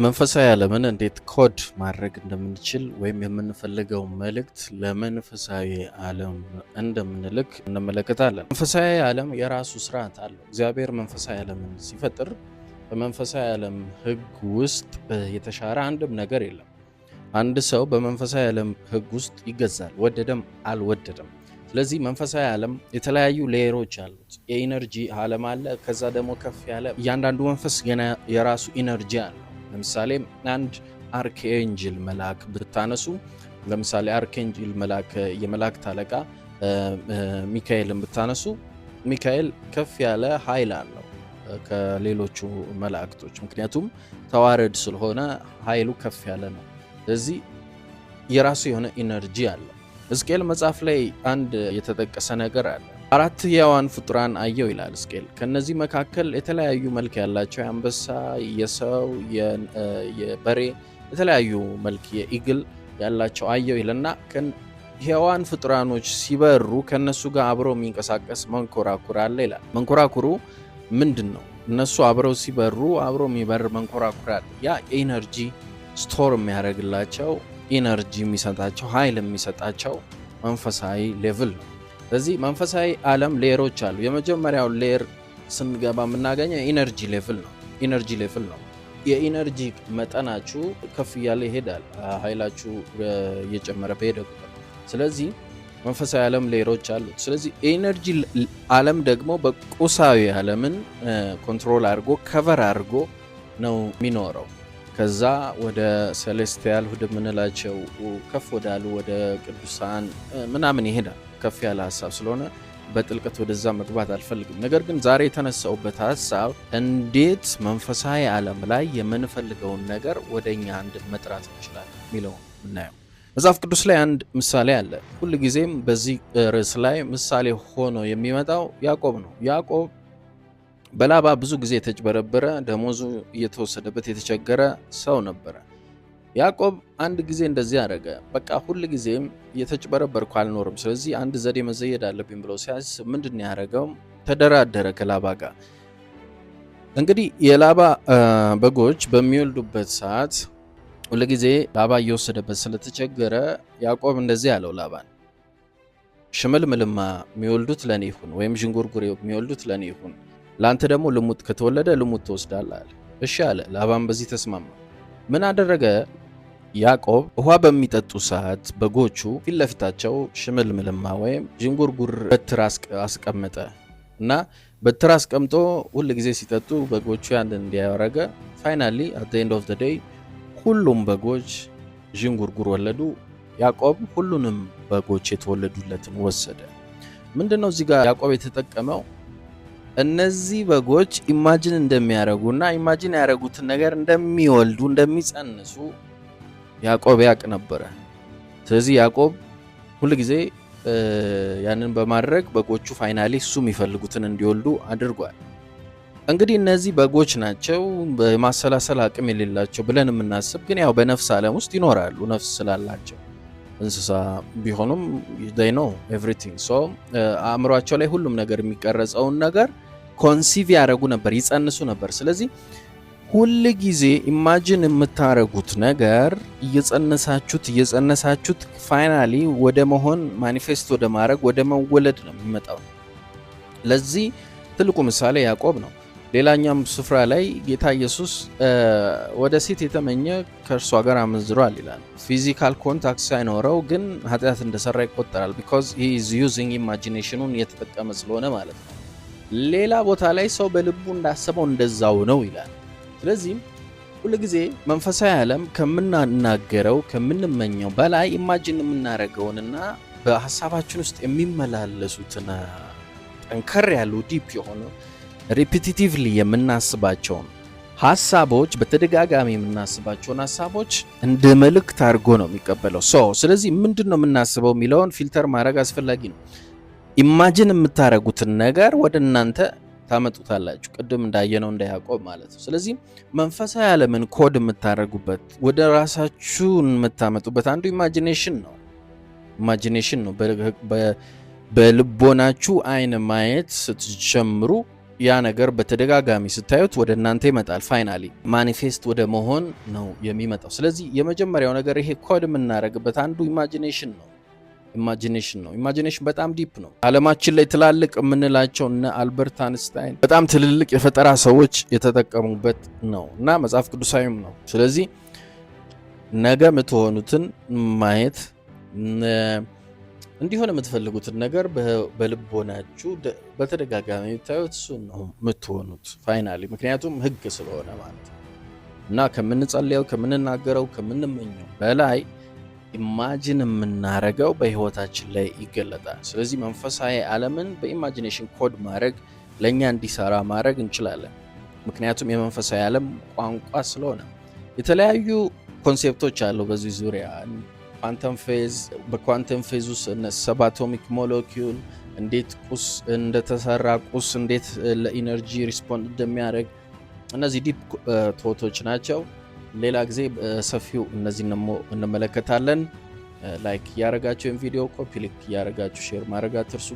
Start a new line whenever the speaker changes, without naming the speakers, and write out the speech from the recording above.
መንፈሳዊ ዓለምን እንዴት ኮድ ማድረግ እንደምንችል ወይም የምንፈልገው መልእክት ለመንፈሳዊ ዓለም እንደምንልክ እንመለከታለን። መንፈሳዊ ዓለም የራሱ ስርዓት አለው። እግዚአብሔር መንፈሳዊ ዓለምን ሲፈጥር በመንፈሳዊ ዓለም ሕግ ውስጥ የተሻረ አንድም ነገር የለም። አንድ ሰው በመንፈሳዊ ዓለም ሕግ ውስጥ ይገዛል፣ ወደደም አልወደደም። ስለዚህ መንፈሳዊ ዓለም የተለያዩ ሌየሮች አሉት። የኢነርጂ ዓለም አለ። ከዛ ደግሞ ከፍ ያለ እያንዳንዱ መንፈስ ገና የራሱ ኢነርጂ አለ። ለምሳሌ አንድ አርክኤንጅል መልአክ ብታነሱ፣ ለምሳሌ አርክኤንጅል መልአክ የመላእክት አለቃ ሚካኤልን ብታነሱ፣ ሚካኤል ከፍ ያለ ኃይል አለው ከሌሎቹ መላእክቶች፣ ምክንያቱም ተዋረድ ስለሆነ ኃይሉ ከፍ ያለ ነው። ስለዚህ የራሱ የሆነ ኢነርጂ አለው። ሕዝቅኤል መጽሐፍ ላይ አንድ የተጠቀሰ ነገር አለ። 4 ሕያዋን ፍጡራን አየው ይላል ሕዝቅኤል። ከነዚህ መካከል የተለያዩ መልክ ያላቸው የአንበሳ፣ የሰው፣ የበሬ የተለያዩ መልክ የኢግል ያላቸው አየው ይልና ሕያዋን ፍጡራኖች ሲበሩ ከነሱ ጋር አብረው የሚንቀሳቀስ መንኮራኩር አለ ይላል። መንኮራኩሩ ምንድን ነው? እነሱ አብረው ሲበሩ አብረው የሚበር መንኮራኩር አለ። ያ የኢነርጂ ስቶር የሚያደርግላቸው ኢነርጂ የሚሰጣቸው ኃይል የሚሰጣቸው መንፈሳዊ ሌቭል ነው። ስለዚህ መንፈሳዊ ዓለም ሌየሮች አሉ። የመጀመሪያው ሌየር ስንገባ የምናገኘው ኢነርጂ ሌቭል ነው። ኢነርጂ ሌቭል ነው። የኢነርጂ መጠናችሁ ከፍ እያለ ይሄዳል፣ ኃይላችሁ እየጨመረ በሄደ ቁጥር። ስለዚህ መንፈሳዊ ዓለም ሌየሮች አሉት። ስለዚህ የኢነርጂ ዓለም ደግሞ በቁሳዊ ዓለምን ኮንትሮል አድርጎ ከቨር አድርጎ ነው የሚኖረው። ከዛ ወደ ሴሌስቲያል ወደ ምንላቸው ከፍ ወዳሉ ወደ ቅዱሳን ምናምን ይሄዳል። ከፍ ያለ ሀሳብ ስለሆነ በጥልቀት ወደዛ መግባት አልፈልግም። ነገር ግን ዛሬ የተነሳውበት ሀሳብ እንዴት መንፈሳዊ ዓለም ላይ የምንፈልገውን ነገር ወደኛ አንድ መጥራት እንችላለን የሚለው ምናየው። መጽሐፍ ቅዱስ ላይ አንድ ምሳሌ አለ። ሁል ጊዜም በዚህ ርዕስ ላይ ምሳሌ ሆኖ የሚመጣው ያዕቆብ ነው። ያዕቆብ በላባ ብዙ ጊዜ የተጭበረበረ፣ ደሞዙ እየተወሰደበት የተቸገረ ሰው ነበረ። ያዕቆብ አንድ ጊዜ እንደዚህ አደረገ። በቃ ሁል ጊዜም እየተጭበረበርኩ አልኖርም፣ ስለዚህ አንድ ዘዴ መዘየድ አለብኝ ብሎ ሲያስብ ምንድን ያደረገው? ተደራደረ ከላባ ጋር። እንግዲህ የላባ በጎች በሚወልዱበት ሰዓት ሁል ጊዜ ላባ እየወሰደበት ስለተቸገረ ያዕቆብ እንደዚህ አለው ላባን፣ ሽምልምልማ የሚወልዱት ለኔ ይሁን፣ ወይም ዥንጉርጉር የሚወልዱት ለኔ ይሁን፣ ለአንተ ደግሞ ልሙጥ ከተወለደ ልሙጥ ትወስዳለህ አለ። እሺ አለ። ላባን በዚህ ተስማማ። ምን አደረገ? ያዕቆብ ውሃ በሚጠጡ ሰዓት በጎቹ ፊት ለፊታቸው ሽምልምልማ ወይም ዥንጉርጉር በትር አስቀመጠ እና በትር አስቀምጦ ሁል ጊዜ ሲጠጡ በጎቹ ያን እንዲያደረገ ፋይናሊ አት ኤንድ ኦፍ ዘ ዴይ ሁሉም በጎች ዥንጉርጉር ወለዱ። ያዕቆብ ሁሉንም በጎች የተወለዱለትን ወሰደ። ምንድነው እዚህ ጋር ያዕቆብ የተጠቀመው? እነዚህ በጎች ኢማጂን እንደሚያደርጉና ኢማጂን ያደረጉትን ነገር እንደሚወልዱ እንደሚጸንሱ ያዕቆብ ያውቅ ነበረ። ስለዚህ ያዕቆብ ሁል ጊዜ ያንን በማድረግ በጎቹ ፋይናሊ እሱ የሚፈልጉትን እንዲወልዱ አድርጓል። እንግዲህ እነዚህ በጎች ናቸው በማሰላሰል አቅም የሌላቸው ብለን የምናስብ፣ ግን ያው በነፍስ ዓለም ውስጥ ይኖራሉ። ነፍስ ስላላቸው እንስሳ ቢሆኑም they know everything so አእምሯቸው ላይ ሁሉም ነገር የሚቀረጸውን ነገር ኮንሲቭ ያደረጉ ነበር፣ ይጸንሱ ነበር። ስለዚህ ሁል ጊዜ ኢማጂን የምታረጉት ነገር እየጸነሳችሁት ፋይናሊ ወደ መሆን ማኒፌስት ወደ ማድረግ ወደ መወለድ ነው የሚመጣው። ለዚህ ትልቁ ምሳሌ ያዕቆብ ነው። ሌላኛም ስፍራ ላይ ጌታ ኢየሱስ ወደ ሴት የተመኘ ከእርሷ ጋር አመንዝሯል ይላል። ፊዚካል ኮንታክት ሳይኖረው ግን ኃጢአት እንደሰራ ይቆጠራል። ቢኮዝ he is using imagination-ን እየተጠቀመ ስለሆነ ማለት ነው። ሌላ ቦታ ላይ ሰው በልቡ እንዳሰበው እንደዛው ነው ይላል። ስለዚህ ሁልጊዜ መንፈሳዊ ዓለም ከምናናገረው ከምንመኘው በላይ ኢማጂን የምናደርገውንና በሀሳባችን ውስጥ የሚመላለሱትን ጠንከር ያሉ ዲፕ የሆኑ ሪፒቲቲቭሊ የምናስባቸውን ሀሳቦች በተደጋጋሚ የምናስባቸውን ሀሳቦች እንደ መልእክት አድርጎ ነው የሚቀበለው። ስለዚህ ምንድን ነው የምናስበው የሚለውን ፊልተር ማድረግ አስፈላጊ ነው። ኢማጂን የምታደርጉትን ነገር ወደ እናንተ ታመጡታላችሁ፣ ቅድም እንዳየነው እንደ ያዕቆብ ማለት ነው። ስለዚህ መንፈሳዊ ዓለምን ኮድ የምታደርጉበት ወደ ራሳችሁን የምታመጡበት አንዱ ኢማጂኔሽን ነው። በልቦናችሁ አይን ማየት ስትጀምሩ ያ ነገር በተደጋጋሚ ስታዩት ወደ እናንተ ይመጣል። ፋይናሊ ማኒፌስት ወደ መሆን ነው የሚመጣው። ስለዚህ የመጀመሪያው ነገር ይሄ ኮድ የምናደርግበት አንዱ ኢማጂኔሽን ነው። ኢማጂኔሽን በጣም ዲፕ ነው። ዓለማችን ላይ ትላልቅ የምንላቸው እነ አልበርት አንስታይን በጣም ትልልቅ የፈጠራ ሰዎች የተጠቀሙበት ነው እና መጽሐፍ ቅዱሳዊም ነው። ስለዚህ ነገ የምትሆኑትን ማየት እንዲሆን የምትፈልጉትን ነገር በልቦናችሁ በተደጋጋሚ የምታዩት እሱን ነው የምትሆኑት ፋይናሊ። ምክንያቱም ህግ ስለሆነ ማለት ነው እና ከምንጸልየው፣ ከምንናገረው፣ ከምንመኘው በላይ ኢማጂን የምናረገው በህይወታችን ላይ ይገለጣል። ስለዚህ መንፈሳዊ ዓለምን በኢማጂኔሽን ኮድ ማድረግ ለእኛ እንዲሰራ ማድረግ እንችላለን። ምክንያቱም የመንፈሳዊ ዓለም ቋንቋ ስለሆነ የተለያዩ ኮንሴፕቶች አሉ በዚህ ዙሪያ። ኳንተም ፌዝ፣ በኳንተም ፌዝ ውስጥ ሰብአቶሚክ ሞለኪውል እንዴት ቁስ እንደተሰራ፣ ቁስ እንዴት ለኢነርጂ ሪስፖንድ እንደሚያደርግ እነዚህ ዲፕ ቶቶች ናቸው። ሌላ ጊዜ በሰፊው እነዚህ እንመለከታለን። ላይክ ያረጋችሁ ቪዲዮ ኮፒ ሊንክ ያረጋችሁ ሼር ማድረግ አትርሱ።